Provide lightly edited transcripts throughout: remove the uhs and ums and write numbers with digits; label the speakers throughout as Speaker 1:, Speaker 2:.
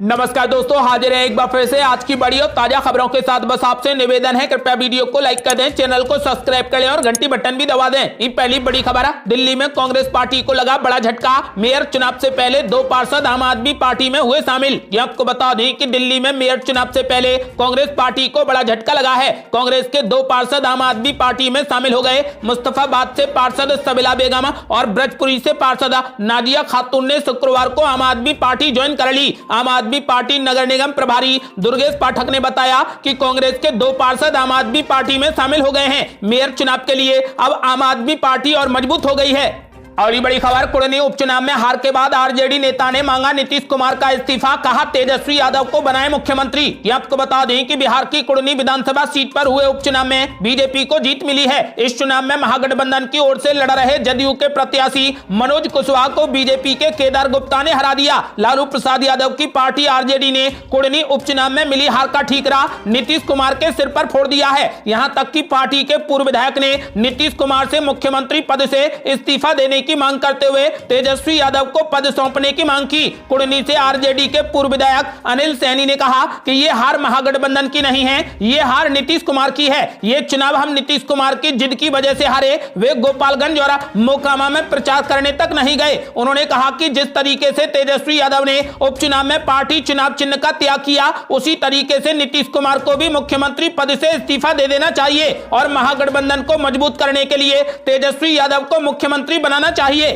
Speaker 1: नमस्कार दोस्तों, हाजिर है एक बार फिर से आज की बड़ी और ताजा खबरों के साथ। बस आपसे निवेदन है, कृपया वीडियो को लाइक कर दें, चैनल को सब्सक्राइब कर लें और घंटी बटन भी दबा दें। ये पहली बड़ी खबर है, दिल्ली में कांग्रेस पार्टी को लगा बड़ा झटका। मेयर चुनाव से पहले 2 पार्षद आम आदमी पार्टी में हुए शामिल। ये आपको बता दें कि दिल्ली में मेयर चुनाव से पहले कांग्रेस पार्टी को बड़ा झटका लगा है। कांग्रेस के 2 पार्षद आम आदमी पार्टी में शामिल हो गए। मुस्तफाबाद से पार्षद सबीला बेगम और ब्रजपुरी से पार्षद नादिया खातून ने शुक्रवार को आम आदमी पार्टी ज्वाइन कर ली। आम आदमी पार्टी नगर निगम प्रभारी दुर्गेश पाठक ने बताया कि कांग्रेस के 2 पार्षद आम आदमी पार्टी में शामिल हो गए हैं। मेयर चुनाव के लिए अब आम आदमी पार्टी और मजबूत हो गई है। और बड़ी खबर, कुड़नी उपचुनाव में हार के बाद आरजेडी नेता ने मांगा नीतीश कुमार का इस्तीफा, कहा तेजस्वी यादव को बनाए मुख्यमंत्री। ये आपको बता दें कि बिहार की कुड़नी विधानसभा सीट पर हुए उपचुनाव में बीजेपी को जीत मिली है। इस चुनाव में महागठबंधन की ओर से लड़ रहे जदयू के प्रत्याशी मनोज कुशवाहा को बीजेपी के केदार गुप्ता ने हरा दिया। लालू प्रसाद यादव की पार्टी आरजेडी ने कुड़नी उपचुनाव में मिली हार का ठीकरा नीतीश कुमार के सिर पर फोड़ दिया है। यहां तक कि पार्टी के पूर्व विधायक ने नीतीश कुमार से मुख्यमंत्री पद से इस्तीफा देने की मांग करते हुए तेजस्वी यादव को पद सौंपने की मांग की। कुड़नी से आरजेडी के पूर्व विधायक अनिल सैनी ने कहा कि ये हार महागठबंधन की नहीं है, ये हार नीतीश कुमार की है। ये चुनाव हम नीतीश कुमार की जिद की वजह से हारे। वे गोपालगंज और मोकामा में प्रचार करने तक नहीं गए। उन्होंने कहा कि जिस तरीके से तेजस्वी यादव ने उपचुनाव में पार्टी चुनाव चिन्ह का त्याग किया, उसी तरीके से नीतीश कुमार को भी मुख्यमंत्री पद से इस्तीफा दे देना चाहिए और महागठबंधन को मजबूत करने के लिए तेजस्वी यादव को मुख्यमंत्री बनाना चाहिए।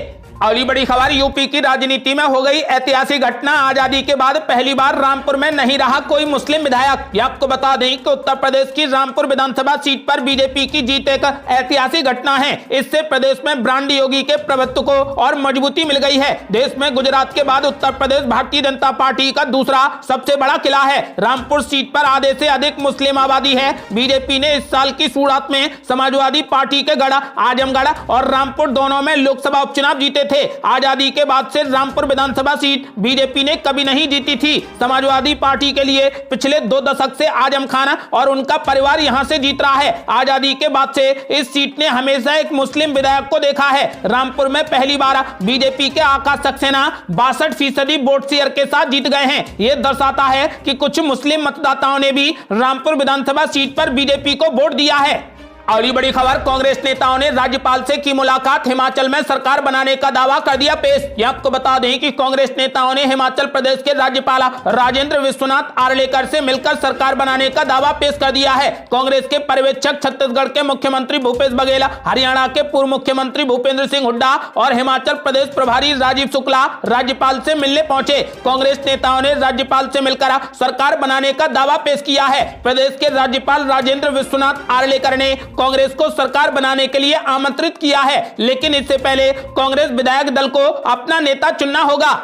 Speaker 1: अगली बड़ी खबर, यूपी की राजनीति में हो गई ऐतिहासिक घटना। आजादी के बाद पहली बार रामपुर में नहीं रहा कोई मुस्लिम विधायक। ये आपको बता दें कि उत्तर प्रदेश की रामपुर विधानसभा सीट पर बीजेपी की जीत एक ऐतिहासिक घटना है। इससे प्रदेश में ब्रांड योगी के प्रभुत्व को और मजबूती मिल गई है। देश में गुजरात के बाद उत्तर प्रदेश भारतीय जनता पार्टी का दूसरा सबसे बड़ा किला है। रामपुर सीट पर आधे से अधिक मुस्लिम आबादी है। बीजेपी ने इस साल की शुरुआत में समाजवादी पार्टी के गढ़ आजमगढ़ और रामपुर दोनों में लोकसभा उपचुनाव जीते थे। आजादी के बाद से रामपुर विधानसभा सीट बीजेपी ने कभी नहीं जीती थी। समाजवादी पार्टी के लिए पिछले 2 दशक से आजम खान और उनका परिवार यहां से जीत रहा है। आजादी के बाद से इस सीट ने हमेशा एक मुस्लिम विधायक को देखा है। रामपुर में पहली बार बीजेपी के आकाश सक्सेना 62% वोट शेयर के साथ जीत गए हैं। यह दर्शाता है कि कुछ मुस्लिम मतदाताओं ने भी रामपुर विधानसभा सीट पर बीजेपी को वोट दिया है। अगली बड़ी खबर, कांग्रेस नेताओं ने राज्यपाल से की मुलाकात, हिमाचल में सरकार बनाने का दावा कर दिया पेश। ये आपको बता दें कि कांग्रेस नेताओं ने हिमाचल प्रदेश के राज्यपाल राजेंद्र विश्वनाथ आर्लेकर से मिलकर सरकार बनाने का दावा पेश कर दिया है। कांग्रेस के पर्यवेक्षक छत्तीसगढ़ के मुख्यमंत्री भूपेश बघेल, हरियाणा के पूर्व मुख्यमंत्री भूपेंद्र सिंह हुड्डा और हिमाचल प्रदेश प्रभारी राजीव शुक्ला राज्यपाल से मिलने पहुंचे। कांग्रेस नेताओं ने राज्यपाल से मिलकर सरकार बनाने का दावा पेश किया है। प्रदेश के राज्यपाल राजेंद्र विश्वनाथ आर्लेकर ने कांग्रेस को सरकार बनाने के लिए आमंत्रित किया है, लेकिन इससे पहले कांग्रेस विधायक दल को अपना नेता चुनना होगा।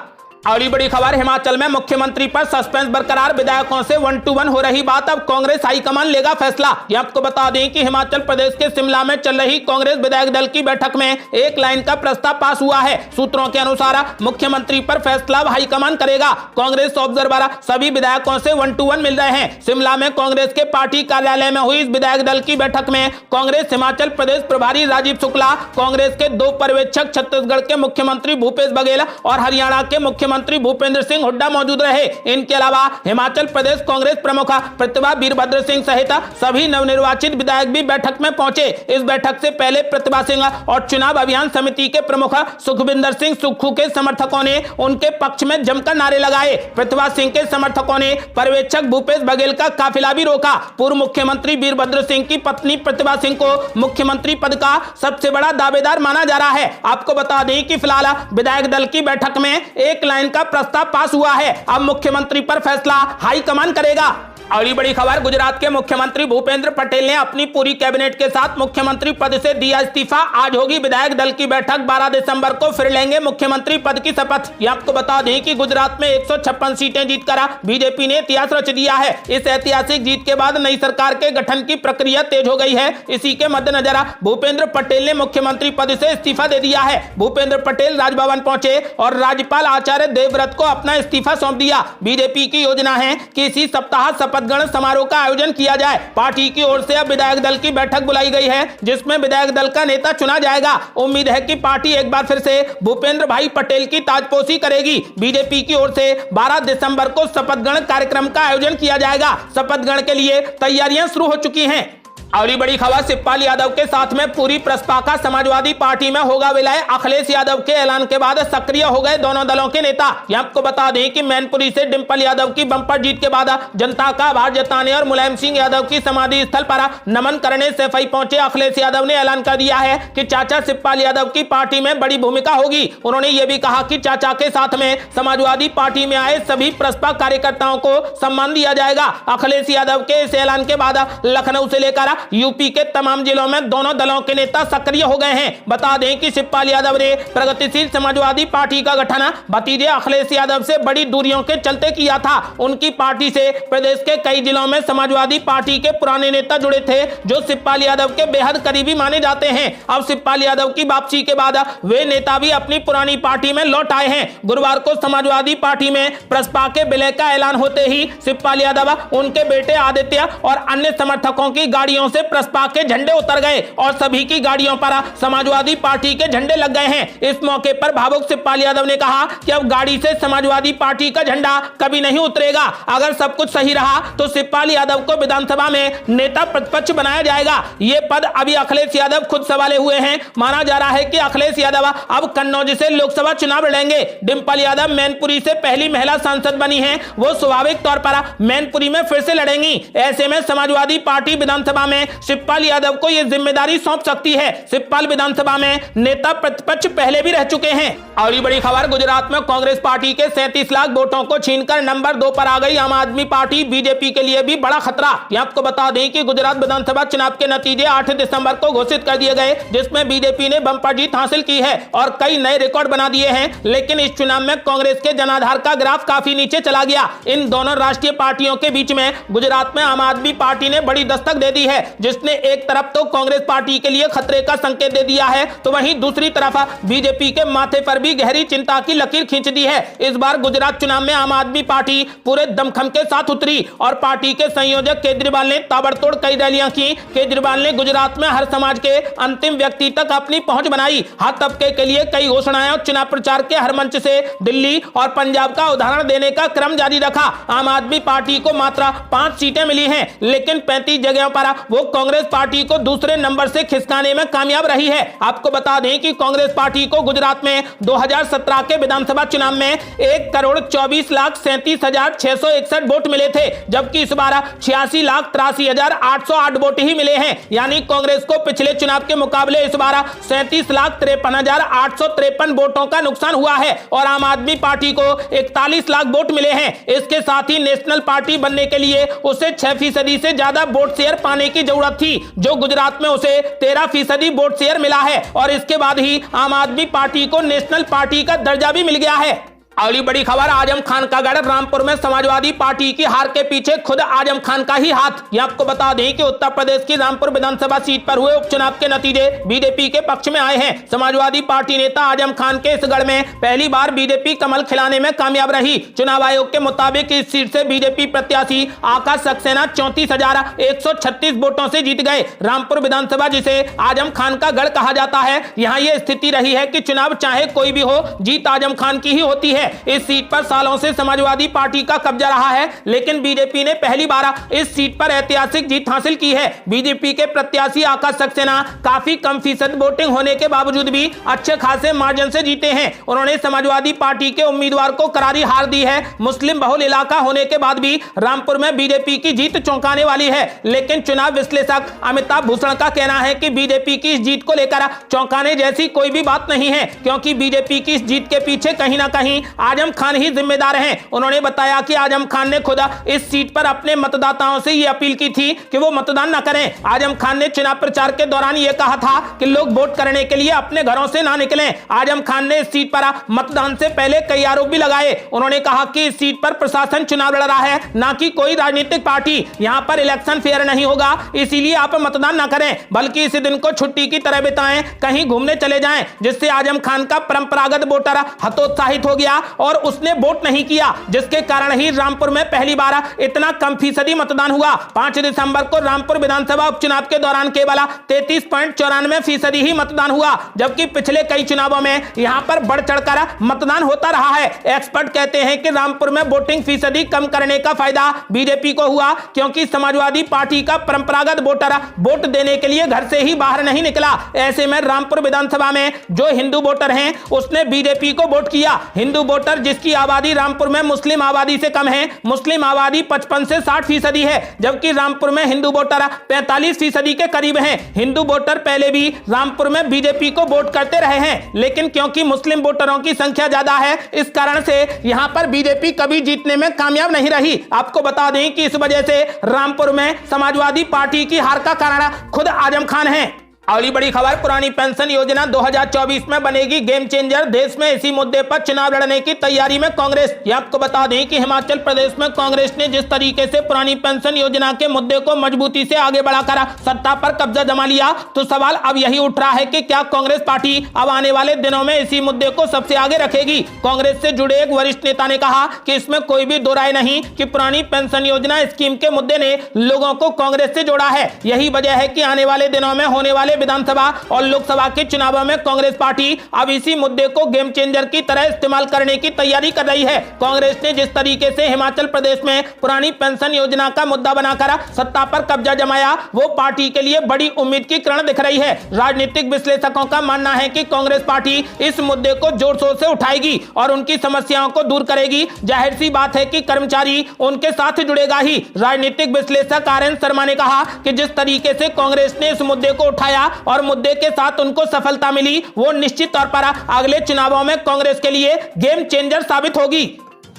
Speaker 1: अगली बड़ी खबर, हिमाचल में मुख्यमंत्री पर सस्पेंस बरकरार, विधायकों से 1-to-1 हो रही बात, अब कांग्रेस हाईकमान लेगा फैसला। ये आपको बता दें कि हिमाचल प्रदेश के शिमला में चल रही कांग्रेस विधायक दल की बैठक में एक लाइन का प्रस्ताव पास हुआ है। सूत्रों के अनुसार मुख्यमंत्री पर फैसला हाईकमान करेगा। कांग्रेस ऑब्जर्वर सभी विधायकों से 1-to-1 मिल रहे हैं। शिमला में कांग्रेस के पार्टी कार्यालय में हुई इस विधायक दल की बैठक में कांग्रेस हिमाचल प्रदेश प्रभारी राजीव शुक्ला, कांग्रेस के 2 पर्यवेक्षक छत्तीसगढ़ के मुख्यमंत्री भूपेश बघेल और हरियाणा के मुख्यमंत्री भूपेंद्र सिंह हुड्डा मौजूद रहे। इनके अलावा हिमाचल प्रदेश कांग्रेस प्रमुख प्रतिभा वीरभद्र सिंह सहित सभी नवनिर्वाचित विधायक भी बैठक में पहुंचे। इस बैठक से पहले प्रतिभा सिंह और चुनाव अभियान समिति के प्रमुख सुखविंदर सिंह सुक्खू के समर्थकों ने उनके पक्ष में जमकर नारे लगाए। प्रतिभा सिंह के समर्थकों ने पर्यवेक्षक भूपेश बघेल का काफिला भी रोका। पूर्व मुख्यमंत्री वीरभद्र सिंह की पत्नी प्रतिभा सिंह को मुख्यमंत्री पद का सबसे बड़ा दावेदार माना जा रहा है। आपको बता दें कि फिलहाल विधायक दल की बैठक में एक लाइन का प्रस्ताव पास हुआ है। अब मुख्यमंत्री पर फैसला हाईकमान करेगा। अगली बड़ी खबर, गुजरात के मुख्यमंत्री भूपेंद्र पटेल ने अपनी पूरी कैबिनेट के साथ मुख्यमंत्री पद से दिया इस्तीफा। आज होगी विधायक दल की बैठक, 12 दिसंबर को फिर लेंगे मुख्यमंत्री पद की शपथ। ये आपको बता दें कि गुजरात में 156 सीटें जीतकर बीजेपी ने इतिहास रच दिया है। इस ऐतिहासिक जीत के बाद नई सरकार के गठन की प्रक्रिया तेज हो गई है। इसी के मद्देनजर भूपेंद्र पटेल ने मुख्यमंत्री पद से इस्तीफा दे दिया है। भूपेंद्र पटेल राजभवन पहुंचे और राज्यपाल आचार्य देवव्रत को अपना इस्तीफा सौंप दिया। बीजेपी की योजना है कि इसी सप्ताह शपथ शपथ ग्रहण समारोह का आयोजन किया जाए। पार्टी की ओर से अब विधायक दल की बैठक बुलाई गई है, जिसमें विधायक दल का नेता चुना जाएगा। उम्मीद है कि पार्टी एक बार फिर से भूपेंद्र भाई पटेल की ताजपोशी करेगी। बीजेपी की ओर से 12 दिसंबर को शपथ ग्रहण कार्यक्रम का आयोजन किया जाएगा। शपथ ग्रहण के लिए तैयारियां शुरू हो चुकी हैं। अगली बड़ी खबर, शिवपाल यादव के साथ में पूरी प्रसपा का समाजवादी पार्टी में होगा विलय। अखिलेश यादव के ऐलान के बाद सक्रिय हो गए दोनों दलों के नेता। आपको बता दें कि मैनपुरी से डिंपल यादव की बंपर जीत के बाद जनता का आभार जताने और मुलायम सिंह यादव की समाधि स्थल पर नमन करने सफाई पहुंचे अखिलेश यादव ने ऐलान कर दिया है कि चाचा शिवपाल यादव की पार्टी में बड़ी भूमिका होगी। उन्होंने ये भी कहा कि चाचा के साथ में समाजवादी पार्टी में आए सभी प्रसपा कार्यकर्ताओं को सम्मान दिया जाएगा। अखिलेश यादव के इस ऐलान के बाद लखनऊ से लेकर यूपी के तमाम जिलों में दोनों दलों के नेता सक्रिय हो गए हैं। बता दें कि शिवपाल यादव ने प्रगतिशील समाजवादी पार्टी का गठन भतीजे अखिलेश यादव से बड़ी दूरियों के चलते किया था। उनकी पार्टी से प्रदेश के कई जिलों में समाजवादी पार्टी के पुराने नेता जुड़े थे, जो शिवपाल यादव के बेहद करीबी माने जाते हैं। अब शिवपाल यादव की वापसी के बाद वे नेता भी अपनी पुरानी पार्टी में लौट आए हैं। गुरुवार को समाजवादी पार्टी में प्रसपा के विलय का ऐलान होते ही शिवपाल यादव, उनके बेटे आदित्य और अन्य समर्थकों की गाड़ियों से प्रसपा के झंडे उतर गए और सभी की गाड़ियों पर समाजवादी पार्टी के झंडे लग गए हैं। इस मौके पर भावुक शिवपाल यादव ने कहा कि अब गाड़ी से समाजवादी पार्टी का झंडा कभी नहीं उतरेगा। अगर सब कुछ सही रहा तो शिवपाल यादव को विधानसभा में नेता प्रतिपक्ष बनाया जाएगा। ये पद अभी अखिलेश यादव खुद संभाले हुए हैं। माना जा रहा है कि अखिलेश यादव अब कन्नौज से लोकसभा चुनाव लड़ेंगे। डिंपल यादव मैनपुरी से पहली महिला सांसद बनी है, वो स्वाभाविक तौर पर मैनपुरी में फिर से लड़ेंगी। ऐसे में समाजवादी पार्टी विधानसभा में शिवपाल यादव को यह जिम्मेदारी सौंप सकती है। शिवपाल विधानसभा में नेता प्रतिपक्ष पहले भी रह चुके हैं। अगली बड़ी खबर, गुजरात में कांग्रेस पार्टी के 37 लाख वोटों को छीनकर नंबर 2 पर आ गई आम आदमी पार्टी। बीजेपी के लिए भी बड़ा खतरा। आपको बता दें कि गुजरात विधानसभा चुनाव के नतीजे 8 दिसंबर को घोषित कर दिए गए, जिसमें बीजेपी ने बंपर जीत हासिल की है और कई नए रिकॉर्ड बना दिए हैं। लेकिन इस चुनाव में कांग्रेस के जनाधार का ग्राफ काफी नीचे चला गया। इन दोनों राष्ट्रीय पार्टियों के बीच में गुजरात में आम आदमी पार्टी ने बड़ी दस्तक दे दी है, जिसने एक तरफ तो कांग्रेस पार्टी के लिए खतरे का संकेत दे दिया है, तो वहीं दूसरी तरफ बीजेपी के माथे पर भी गहरी चिंता की लकीर खींच दी है। इस बार गुजरात चुनाव में आम आदमी पार्टी पूरे दमखम के साथ उतरी और पार्टी के संयोजक केजरीवाल ने ताबड़तोड़ कई रैलियां की। केजरीवाल ने गुजरात में हर समाज के अंतिम व्यक्ति तक अपनी पहुंच बनाई। हर तबके के लिए कई घोषणाएं और चुनाव प्रचार के हर मंच से दिल्ली और पंजाब का उदाहरण देने का क्रम जारी रखा। आम आदमी पार्टी को मात्र 5 सीटें मिली हैं, लेकिन 35 जगहों पर वो कांग्रेस पार्टी को दूसरे नंबर से खिसकाने में कामयाब रही है। आपको बता दें कि कांग्रेस पार्टी को गुजरात में 2017 के विधानसभा चुनाव में 1,24,37,661 वोट मिले थे, जबकि इस बार 86,83,808 वोट ही मिले हैं। यानी कांग्रेस को पिछले चुनाव के मुकाबले इस बार 37,53,853 वोटों का नुकसान हुआ है और आम आदमी पार्टी को 41 लाख वोट मिले हैं। इसके साथ ही नेशनल पार्टी बनने के लिए उसे 6% से ज्यादा वोट शेयर पाने की जरूरत थी, जो गुजरात में उसे 13% वोट शेयर मिला है और इसके बाद ही आम आदमी पार्टी को नेशनल पार्टी का दर्जा भी मिल गया है। अगली बड़ी खबर, आजम खान का गढ़ रामपुर में समाजवादी पार्टी की हार के पीछे खुद आजम खान का ही हाथ। ये आपको बता दें कि उत्तर प्रदेश की रामपुर विधानसभा सीट पर हुए उपचुनाव के नतीजे बीजेपी के पक्ष में आए हैं। समाजवादी पार्टी नेता आजम खान के इस गढ़ में पहली बार बीजेपी कमल खिलाने में कामयाब रही। चुनाव आयोग के मुताबिक इस सीट से बीजेपी प्रत्याशी आकाश सक्सेना 34,136 वोटों से जीत गए। रामपुर विधानसभा, जिसे आजम खान का गढ़ कहा जाता है, यहाँ यह स्थिति रही है कि चुनाव चाहे कोई भी हो, जीत आजम खान की ही होती है। इस सीट पर सालों से समाजवादी पार्टी का कब्जा रहा है, लेकिन बीजेपी ने पहली बार इस सीट पर ऐतिहासिक जीत हासिल की है। बीजेपी के प्रत्याशी आकाश सक्सेना काफी कम फीसद वोटिंग होने के बावजूद भी अच्छे खासे मार्जिन से जीते हैं। उन्होंने समाजवादी पार्टी के उम्मीदवार को करारी हार दी है। मुस्लिम बहुल इलाका होने के बाद भी रामपुर में बीजेपी की जीत चौंकाने वाली है, लेकिन चुनाव विश्लेषक अमिताभ भूषण का कहना है कि बीजेपी की इस जीत को लेकर चौंकाने जैसी कोई भी बात नहीं है, क्योंकि बीजेपी की इस जीत के पीछे कहीं ना कहीं आजम खान ही जिम्मेदार हैं। उन्होंने बताया कि आजम खान ने खुद इस सीट पर अपने मतदाताओं से यह अपील की थी कि वो मतदान न करें। आजम खान ने चुनाव प्रचार के दौरान यह कहा था कि लोग वोट करने के लिए अपने घरों से ना निकलें। आजम खान ने इस सीट पर मतदान से पहले कई आरोप भी लगाए। उन्होंने कहा कि इस सीट पर प्रशासन चुनाव लड़ रहा है, ना कि कोई राजनीतिक पार्टी। यहाँ पर इलेक्शन फेयर नहीं होगा, इसीलिए आप मतदान न करें, बल्कि इस दिन को छुट्टी की तरह बिताएं, कहीं घूमने चले जाएं, जिससे आजम खान का परंपरागत वोटर हतोत्साहित हो गया और उसने वोट नहीं किया, जिसके कारण ही रामपुर में पहली बार इतना कम फीसदी मतदान हुआ। 5 दिसंबर को रामपुर विधानसभा उपचुनाव के दौरान केवल 33.94% ही मतदान हुआ, जबकि पिछले कई चुनावों में यहां पर बढ़ चढ़कर मतदान होता रहा है। एक्सपर्ट कहते हैं कि रामपुर में वोटिंग फीसदी कम करने का फायदा बीजेपी को हुआ, क्योंकि समाजवादी पार्टी का परंपरागत वोटर वोट देने के लिए घर से ही बाहर नहीं निकला। ऐसे में रामपुर विधानसभा में जो हिंदू वोटर हैं उसने बीजेपी को वोट किया। हिंदू वोटर जिसकी आबादी रामपुर में मुस्लिम आबादी से कम है, मुस्लिम आबादी 55 से 60% है, जबकि रामपुर में हिंदू वोटर 45% के करीब हैं। हिंदू वोटर पहले भी रामपुर में बीजेपी को वोट करते रहे हैं, लेकिन क्योंकि मुस्लिम वोटरों की संख्या ज्यादा है, इस कारण से यहां पर बीजेपी कभी जीतने में कामयाब नहीं रही। आपको बता दें कि इस वजह से रामपुर में समाजवादी पार्टी की हार का कारण खुद आजम खान है। अगली बड़ी खबर, पुरानी पेंशन योजना 2024 में बनेगी गेम चेंजर। देश में इसी मुद्दे पर चुनाव लड़ने की तैयारी में कांग्रेस। ये आपको बता दें कि हिमाचल प्रदेश में कांग्रेस ने जिस तरीके से पुरानी पेंशन योजना के मुद्दे को मजबूती से आगे बढ़ाकर सत्ता पर कब्जा जमा लिया, तो सवाल अब यही उठ रहा है कि क्या कांग्रेस पार्टी अब आने वाले दिनों में इसी मुद्दे को सबसे आगे रखेगी। कांग्रेस से जुड़े एक वरिष्ठ नेता ने कहा कि इसमें कोई भी दो राय नहीं कि पुरानी पेंशन योजना स्कीम के मुद्दे ने लोगों को कांग्रेस से जोड़ा है। यही वजह है कि आने वाले दिनों में होने वाले विधानसभा और लोकसभा के चुनावों में कांग्रेस पार्टी अब इसी मुद्दे को गेम चेंजर की तरह इस्तेमाल करने की तैयारी कर रही है। कांग्रेस ने जिस तरीके से हिमाचल प्रदेश में पुरानी पेंशन योजना का मुद्दा बनाकर सत्ता पर कब्जा जमाया, वो पार्टी के लिए बड़ी उम्मीद की किरण दिख रही है। राजनीतिक विश्लेषकों का मानना है कि कांग्रेस पार्टी इस मुद्दे को जोर शोर से उठाएगी और उनकी समस्याओं को दूर करेगी। जाहिर सी बात है कि कर्मचारी उनके साथ जुड़ेगा ही। राजनीतिक विश्लेषक आर.एन. शर्मा ने कहा कि जिस तरीके से कांग्रेस ने इस मुद्दे को उठाया और मुद्दे के साथ उनको सफलता मिली, वो निश्चित तौर पर अगले चुनावों में कांग्रेस के लिए गेम चेंजर साबित होगी।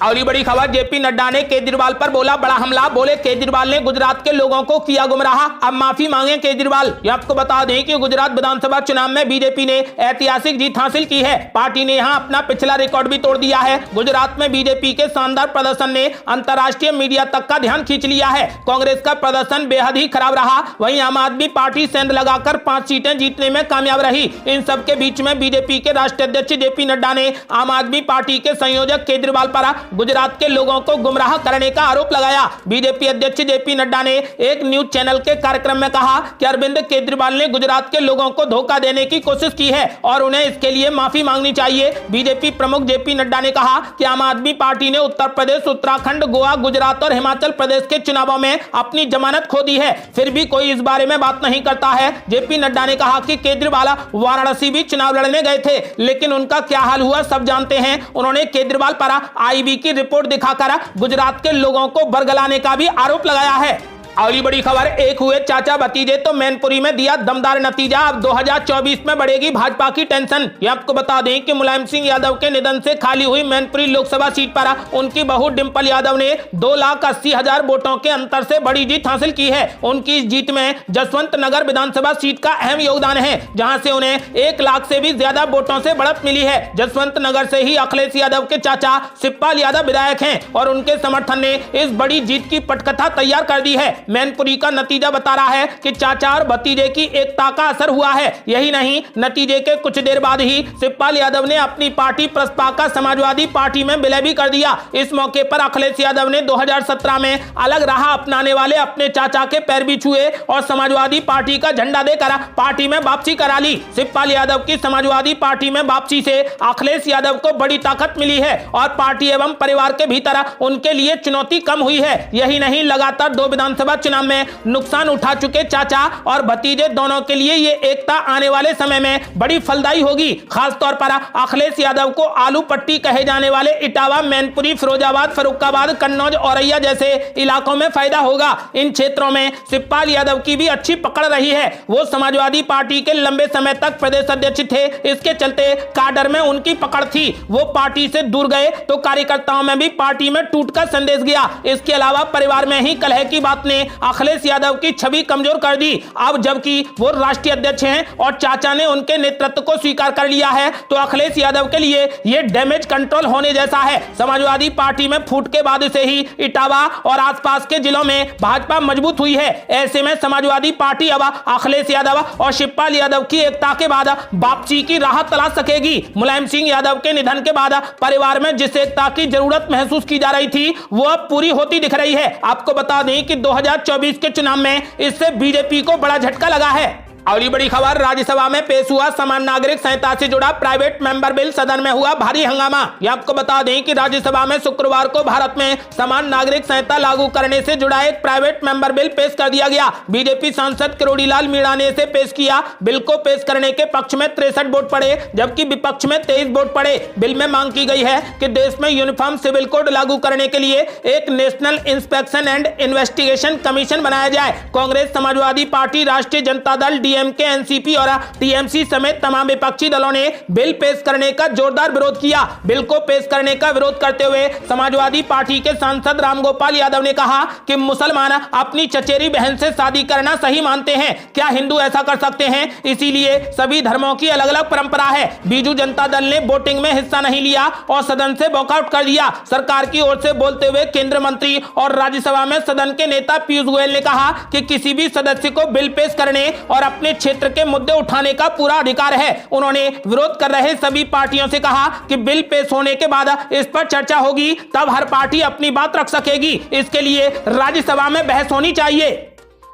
Speaker 1: अगली बड़ी खबर, जेपी नड्डा ने केजरीवाल पर बोला बड़ा हमला। बोले केजरीवाल ने गुजरात के लोगों को किया गुमराह, अब माफी मांगे केजरीवाल। ये आपको बता दें कि गुजरात विधानसभा चुनाव में बीजेपी ने ऐतिहासिक जीत हासिल की है। पार्टी ने यहां अपना पिछला रिकॉर्ड भी तोड़ दिया है। गुजरात में बीजेपी के शानदार प्रदर्शन ने अंतर्राष्ट्रीय मीडिया तक का ध्यान खींच लिया है। कांग्रेस का प्रदर्शन बेहद ही खराब रहा। वहीं आम आदमी पार्टी सेंध लगाकर 5 सीटें जीतने में कामयाब रही। इन सबके बीच में बीजेपी के राष्ट्रीय अध्यक्ष जेपी नड्डा ने आम आदमी पार्टी के संयोजक केजरीवाल पर गुजरात के लोगों को गुमराह करने का आरोप लगाया। बीजेपी अध्यक्ष जेपी नड्डा ने एक न्यूज चैनल के कार्यक्रम में कहा कि अरविंद केजरीवाल ने गुजरात के लोगों को धोखा देने की कोशिश की है और उन्हें इसके लिए माफी मांगनी चाहिए। बीजेपी प्रमुख जेपी नड्डा ने कहा कि आम आदमी पार्टी ने उत्तर प्रदेश, उत्तराखंड, गोवा, गुजरात और हिमाचल प्रदेश के चुनावों में अपनी जमानत खो दी है, फिर भी कोई इस बारे में बात नहीं करता है। जेपी नड्डा ने कहा कि केजरीवाल वाराणसी भी चुनाव लड़ने गए थे, लेकिन उनका क्या हाल हुआ सब जानते हैं। उन्होंने केजरीवाल पर आईबी की रिपोर्ट दिखाकर गुजरात के लोगों को बरगलाने का भी आरोप लगाया है। अगली बड़ी खबर, एक हुए चाचा भतीजे तो मैनपुरी में दिया दमदार नतीजा। अब 2024 में बढ़ेगी भाजपा की टेंशन। ये आपको बता दें कि मुलायम सिंह यादव के निधन से खाली हुई मैनपुरी लोकसभा सीट पर उनकी बहू डिंपल यादव ने 2,80,000 वोटों के अंतर से बड़ी जीत हासिल की है। उनकी इस जीत में जसवंत नगर विधानसभा सीट का अहम योगदान है, जहां से उन्हें 1 लाख से भी ज्यादा वोटों से बढ़त मिली है। जसवंत नगर से ही अखिलेश यादव के चाचा शिवपाल यादव विधायक हैं और उनके समर्थन ने इस बड़ी जीत की पटकथा तैयार कर दी है। मैनपुरी का नतीजा बता रहा है कि चाचा और भतीजे की एकता का असर हुआ है। यही नहीं, नतीजे के कुछ देर बाद ही शिवपाल यादव ने अपनी पार्टी प्रसपा का समाजवादी पार्टी में विलय भी कर दिया। इस मौके पर अखिलेश यादव ने 2017 में अलग राह अपनाने वाले अपने चाचा के पैर भी छुए और समाजवादी पार्टी का झंडा देकर पार्टी में वापसी करा ली। शिवपाल यादव की समाजवादी पार्टी में वापसी से अखिलेश यादव को बड़ी ताकत मिली है और पार्टी एवं परिवार के भीतर उनके लिए चुनौती कम हुई है। यही नहीं, लगातार 2 विधानसभा चुनाव में नुकसान उठा चुके चाचा और भतीजे दोनों के लिए ये एकता आने वाले समय में बड़ी फलदायी होगी। खासतौर पर अखिलेश यादव को आलू पट्टी कहे जाने वाले इटावा, मैनपुरी, फिरोजाबाद, फर्रुखाबाद, कन्नौज, औरैया जैसे इलाकों में फायदा होगा। इन क्षेत्रों में शिवपाल यादव की भी अच्छी पकड़ रही है। वो समाजवादी पार्टी के लंबे समय तक प्रदेश अध्यक्ष थे, इसके चलते काडर में उनकी पकड़ थी। वो पार्टी से दूर गए तो कार्यकर्ताओं में भी पार्टी में टूट का संदेश गया। इसके अलावा परिवार में ही कलह की बात ने अखिलेश यादव की छवि कमजोर कर दी। अब जबकि वो राष्ट्रीय अध्यक्ष हैं और चाचा ने उनके नेतृत्व को स्वीकार कर लिया है, तो अखिलेश यादव के लिए यह डैमेज कंट्रोल होने जैसा है। समाजवादी पार्टी में फूट के बाद से ही इटावा और आसपास के जिलों में भाजपा मजबूत हुई है। ऐसे में समाजवादी पार्टी अब अखिलेश यादव और शिवपाल यादव की एकता के बाद वापसी की राह तलाश सकेगी। मुलायम सिंह यादव के निधन के बाद परिवार में जिस एकता की जरूरत महसूस की जा रही थी वो अब पूरी होती दिख रही है। आपको बता दें कि 2024 के चुनाव में इससे बीजेपी को बड़ा झटका लगा है। अगली बड़ी खबर, राज्यसभा में पेश हुआ समान नागरिक संहिता से जुड़ा प्राइवेट मेंबर बिल, सदन में हुआ भारी हंगामा। ये आपको बता दें कि राज्यसभा में शुक्रवार को भारत में समान नागरिक संहिता लागू करने से जुड़ा एक प्राइवेट मेंबर बिल पेश कर दिया गया। बीजेपी सांसद किरोड़ीलाल मीणा ने इसे पेश किया। बिल को पेश करने के पक्ष में 63 वोट पड़े, जबकि विपक्ष में 23 वोट पड़े। बिल में मांग की गई है कि देश में यूनिफॉर्म सिविल कोड लागू करने के लिए एक national inspection and investigation commission बनाया जाए। कांग्रेस, समाजवादी पार्टी, राष्ट्रीय जनता दल, डीएमके, एनसीपी और टीएमसी समेत तमाम विपक्षी दलों ने बिल पेश करने का जोरदार विरोध किया। बिल को पेश करने का विरोध करते हुए समाजवादी पार्टी के सांसद रामगोपाल यादव ने कहा कि मुसलमान अपनी चचेरी बहन से शादी करना सही मानते हैं, क्या हिंदू ऐसा कर सकते हैं? इसीलिए सभी धर्मों की अलग अलग परंपरा है। बीजू जनता दल ने वोटिंग में हिस्सा नहीं लिया और सदन से वॉकआउट कर दिया। सरकार की ओर से बोलते हुए केंद्रीय मंत्री और राज्यसभा में सदन के नेता पीयूष गोयल ने कहा कि किसी भी सदस्य को बिल पेश करने और अपने क्षेत्र के मुद्दे उठाने का पूरा अधिकार है। उन्होंने विरोध कर रहे सभी पार्टियों से कहा कि बिल पेश होने के बाद इस पर चर्चा होगी, तब हर पार्टी अपनी बात रख सकेगी। इसके लिए राज्यसभा में बहस होनी चाहिए।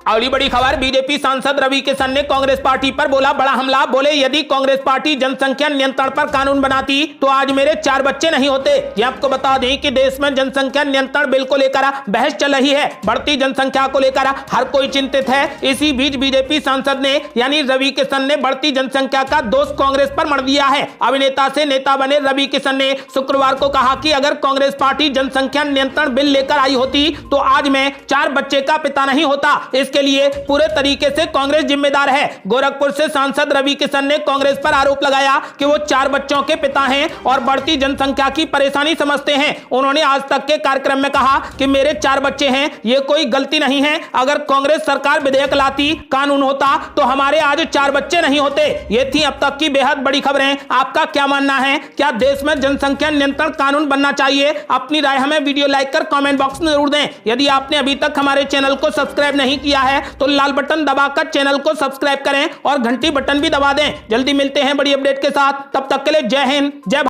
Speaker 1: अगली बड़ी खबर, बीजेपी सांसद रवि किशन ने कांग्रेस पार्टी पर बोला बड़ा हमला। बोले, यदि कांग्रेस पार्टी जनसंख्या नियंत्रण पर कानून बनाती तो आज मेरे 4 बच्चे नहीं होते। ये आपको बता दें कि देश में जनसंख्या नियंत्रण बिल को लेकर बहस चल रही है। बढ़ती जनसंख्या को लेकर हर कोई चिंतित है। इसी बीच बीजेपी सांसद ने यानी रवि किशन ने बढ़ती जनसंख्या का दोष कांग्रेस पर मढ़ दिया है। अभिनेता से नेता बने रवि किशन ने शुक्रवार को कहा कि अगर कांग्रेस पार्टी जनसंख्या नियंत्रण बिल लेकर आई होती तो आज मैं 4 बच्चे का पिता नहीं होता। इसके लिए पूरे तरीके से कांग्रेस जिम्मेदार है। गोरखपुर से सांसद रवि किशन ने कांग्रेस पर आरोप लगाया कि वो 4 बच्चों के पिता हैं और बढ़ती जनसंख्या की परेशानी समझते हैं। उन्होंने आज तक के कार्यक्रम में कहा कि मेरे 4 बच्चे हैं, ये कोई गलती नहीं है। अगर कांग्रेस सरकार विधेयक लाती, कानून होता तो हमारे आज 4 बच्चे नहीं होते। ये थी अब तक की बेहद बड़ी खबरें। आपका क्या मानना है? क्या देश में जनसंख्या नियंत्रण कानून बनना चाहिए? अपनी राय हमें वीडियो लाइक कर कमेंट बॉक्स में जरूर दें। यदि आपने अभी तक हमारे चैनल को सब्सक्राइब नहीं किया है तो लाल बटन दबाकर चैनल को सब्सक्राइब करें और घंटी बटन भी दबा दें। जल्दी मिलते हैं बड़ी अपडेट के साथ, तब तक के लिए जय हिंद, जय भारत।